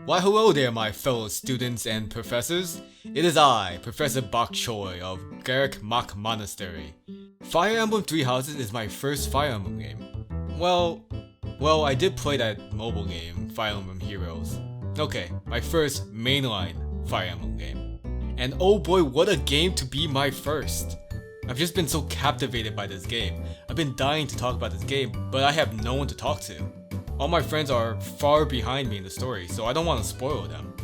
Why hello there my fellow students and professors. It is I, Professor Bok Choi of Greatmaw Monastery. Fire Emblem Three Houses is my first Fire Emblem game. Well, I did play that mobile game, Fire Emblem Heroes. Okay, my first mainline Fire Emblem game. And oh boy, what a game to be my first! I've just been so captivated by this game. I've been dying to talk about this game, but I have no one to talk to. All my friends are far behind me in the story, so I don't want to spoil them.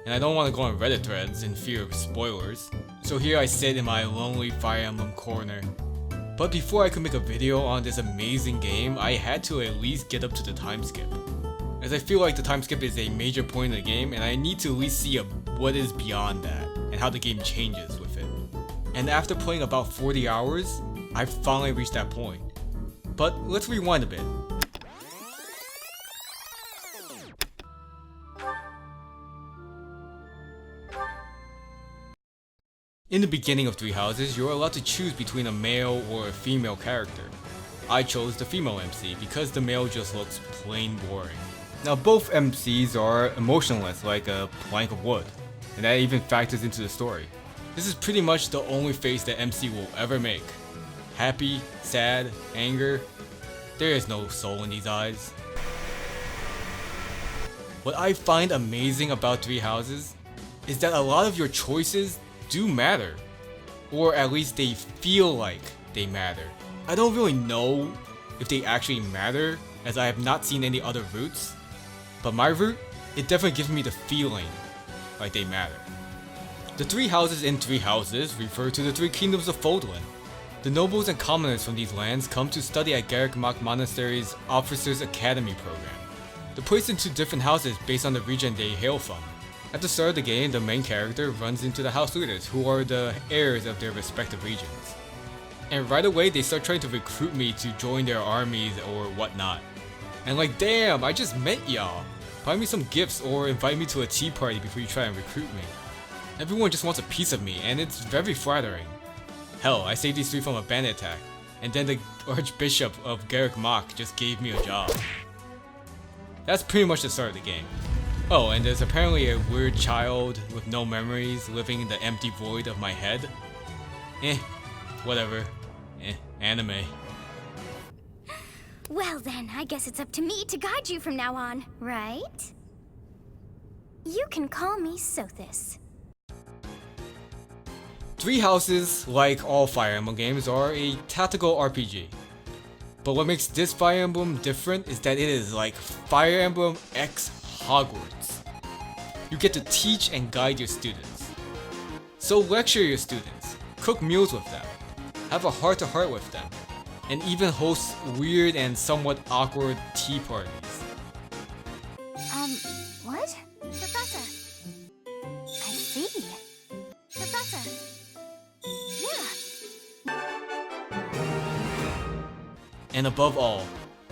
And I don't want to go on Reddit threads in fear of spoilers. So here I sit in my lonely Fire Emblem corner. But before I could make a video on this amazing game, I had to at least get up to the time skip. As I feel like the time skip is a major point in the game, and I need to at least see what is beyond that, and how the game changes with it. And after playing about 40 hours, I've finally reached that point. But let's rewind a bit. In the beginning of Three Houses, you're allowed to choose between a male or a female character. I chose the female MC because the male just looks plain boring. Now both MCs are emotionless like a plank of wood, and that even factors into the story. This is pretty much the only face that MC will ever make. Happy, sad, anger, there is no soul in these eyes. What I find amazing about Three Houses is that a lot of your choices do matter, or at least they feel like they matter. I don't really know if they actually matter, as I have not seen any other routes, but my route, it definitely gives me the feeling like they matter. The three houses in Three Houses refer to the three kingdoms of Fodlan. The nobles and commoners from these lands come to study at Greatmaw Monastery's Officers Academy program. They're placed into different houses based on the region they hail from. At the start of the game, the main character runs into the house leaders, who are the heirs of their respective regions. And right away, they start trying to recruit me to join their armies or whatnot. And like, damn, I just met y'all. Buy me some gifts or invite me to a tea party before you try and recruit me. Everyone just wants a piece of me, and it's very flattering. Hell, I saved these three from a bandit attack, and then the Archbishop of Greatmaw just gave me a job. That's pretty much the start of the game. Oh, and there's apparently a weird child with no memories living in the empty void of my head. Whatever. Anime. Well then, I guess it's up to me to guide you from now on, right? You can call me Sothis. Three Houses, like all Fire Emblem games, are a tactical RPG. But what makes this Fire Emblem different is that it is like Fire Emblem X Hogwarts. You get to teach and guide your students. So lecture your students, cook meals with them, have a heart-to-heart with them, and even host weird and somewhat awkward tea parties. What? Professor. I see. Professor. Yeah. And above all,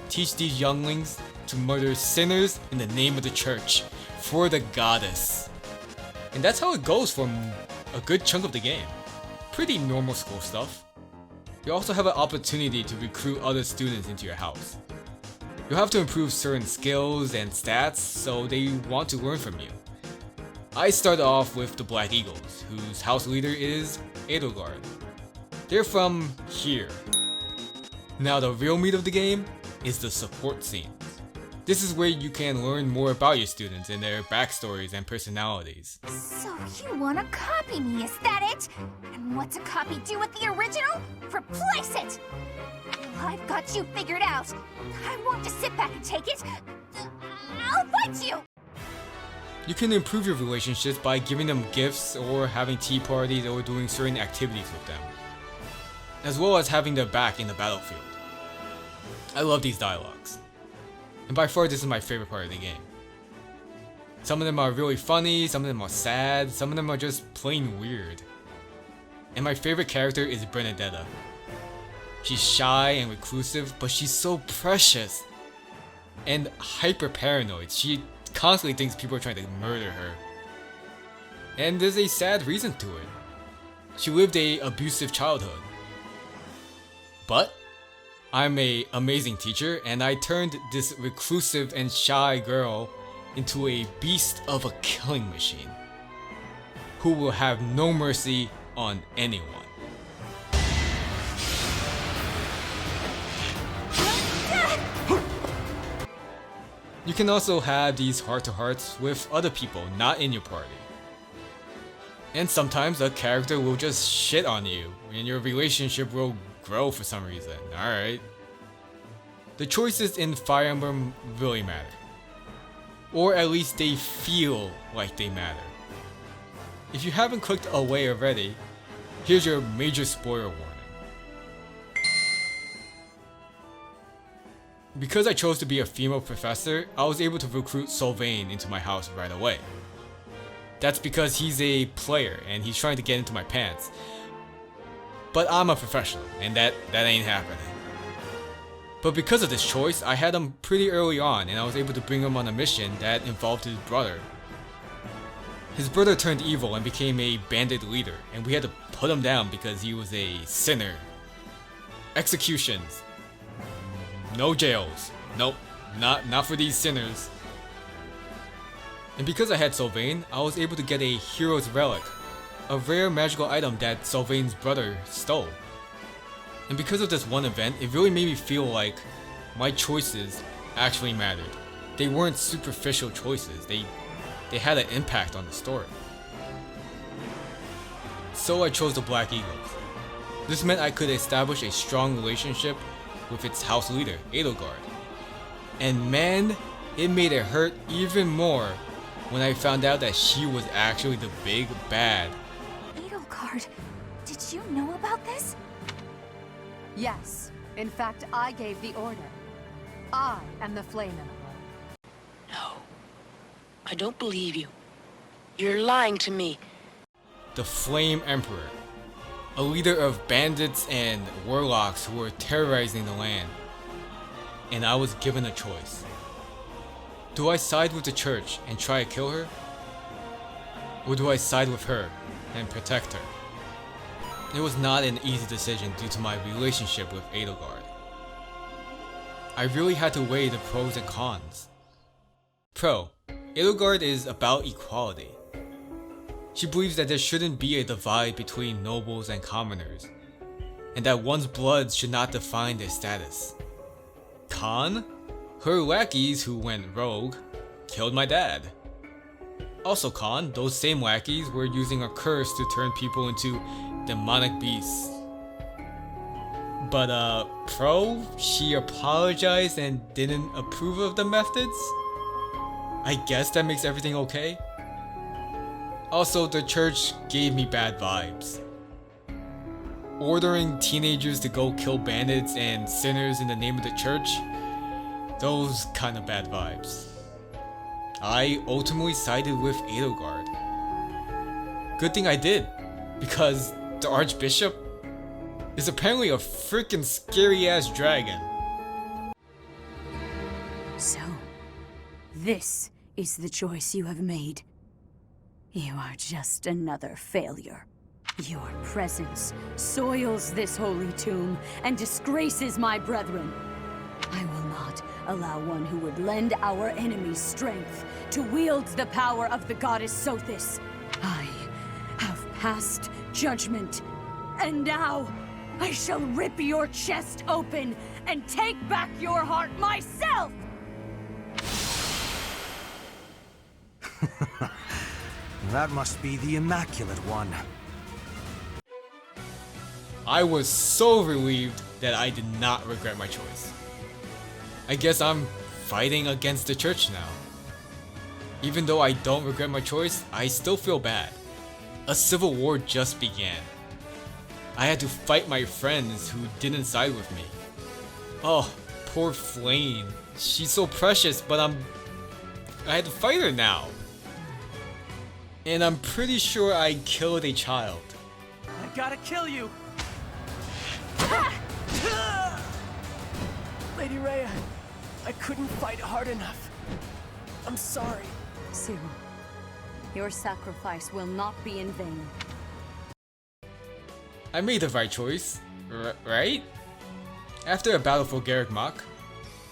teach these younglings to murder sinners in the name of the church, for the goddess. And that's how it goes for a good chunk of the game. Pretty normal school stuff. You also have an opportunity to recruit other students into your house. You'll have to improve certain skills and stats, so they want to learn from you. I started off with the Black Eagles, whose house leader is Edelgard. They're from here. Now the real meat of the game is the support scenes. This is where you can learn more about your students and their backstories and personalities. So you want to copy me, is that it? And what's a copy do with the original? Replace it! Well, I've got you figured out. I won't just sit back and take it. I'll fight you! You can improve your relationships by giving them gifts or having tea parties or doing certain activities with them, as well as having their back in the battlefield. I love these dialogues. And by far, this is my favorite part of the game. Some of them are really funny, some of them are sad, some of them are just plain weird. And my favorite character is Bernadetta. She's shy and reclusive, but she's so precious. And hyper paranoid. She constantly thinks people are trying to murder her. And there's a sad reason to it. She lived an abusive childhood. But I'm an amazing teacher, and I turned this reclusive and shy girl into a beast of a killing machine who will have no mercy on anyone. You can also have these heart-to-hearts with other people not in your party. And sometimes a character will just shit on you and your relationship will grow for some reason. Alright. The choices in Fire Emblem really matter. Or at least they feel like they matter. If you haven't clicked away already, here's your major spoiler warning. Because I chose to be a female professor, I was able to recruit Sylvain into my house right away. That's because he's a player and he's trying to get into my pants. But I'm a professional and that ain't happening. But because of this choice, I had him pretty early on and I was able to bring him on a mission that involved his brother. His brother turned evil and became a bandit leader, and we had to put him down because he was a sinner. Executions. No jails. Nope, not for these sinners. And because I had Sylvain, I was able to get a Hero's Relic, a rare magical item that Sylvain's brother stole. And because of this one event, it really made me feel like my choices actually mattered. They weren't superficial choices, they had an impact on the story. So I chose the Black Eagles. This meant I could establish a strong relationship with its house leader, Edelgard. And man, it made it hurt even more when I found out that she was actually the big bad. Edelgard, did you know about this? Yes. In fact, I gave the order. I am the Flame Emperor. No. I don't believe you. You're lying to me. The Flame Emperor. A leader of bandits and warlocks who were terrorizing the land. And I was given a choice. Do I side with the church and try to kill her? Or do I side with her and protect her? It was not an easy decision due to my relationship with Edelgard. I really had to weigh the pros and cons. Pro. Edelgard is about equality. She believes that there shouldn't be a divide between nobles and commoners, and that one's blood should not define their status. Con? Her lackeys who went rogue killed my dad. Also con, those same lackeys were using a curse to turn people into demonic beasts. But pro, she apologized and didn't approve of the methods? I guess that makes everything okay? Also, the church gave me bad vibes. Ordering teenagers to go kill bandits and sinners in the name of the church? Those kind of bad vibes. I ultimately sided with Edelgard. Good thing I did, because the Archbishop is apparently a freaking scary ass dragon. So, this is the choice you have made. You are just another failure. Your presence soils this holy tomb and disgraces my brethren. I will not allow one who would lend our enemies strength to wield the power of the goddess Sothis. I have passed judgment, and now I shall rip your chest open and take back your heart myself! That must be the Immaculate One. I was so relieved that I did not regret my choice. I guess I'm fighting against the church now. Even though I don't regret my choice, I still feel bad. A civil war just began. I had to fight my friends who didn't side with me. Oh, poor Flame. She's so precious, but I had to fight her now. And I'm pretty sure I killed a child. I gotta kill you! Lady Rhea, I couldn't fight hard enough. I'm sorry. Soon, your sacrifice will not be in vain. I made the right choice, right? After a battle for Greatmaw,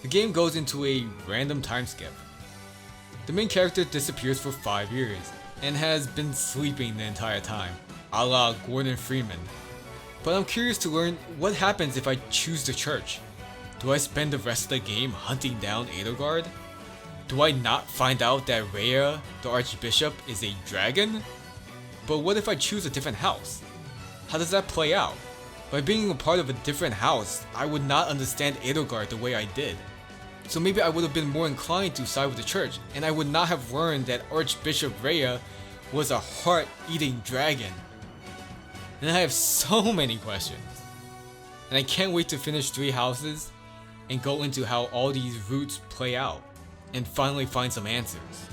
the game goes into a random time skip. The main character disappears for 5 years, and has been sleeping the entire time, a la Gordon Freeman. But I'm curious to learn what happens if I choose the church. Do I spend the rest of the game hunting down Edelgard? Do I not find out that Rhea, the Archbishop, is a dragon? But what if I choose a different house? How does that play out? By being a part of a different house, I would not understand Edelgard the way I did. So maybe I would have been more inclined to side with the church, and I would not have learned that Archbishop Rhea was a heart-eating dragon. And I have so many questions. And I can't wait to finish 3 houses and go into how all these routes play out, and finally find some answers.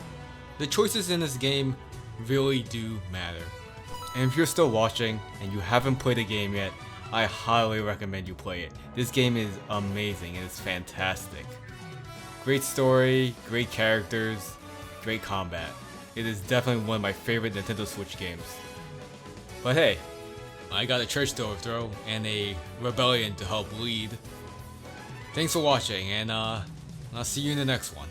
The choices in this game really do matter. And if you're still watching and you haven't played the game yet, I highly recommend you play it. This game is amazing and it's fantastic. Great story, great characters, great combat. It is definitely one of my favorite Nintendo Switch games. But hey, I got a church to overthrow and a rebellion to help lead. Thanks for watching, and I'll see you in the next one.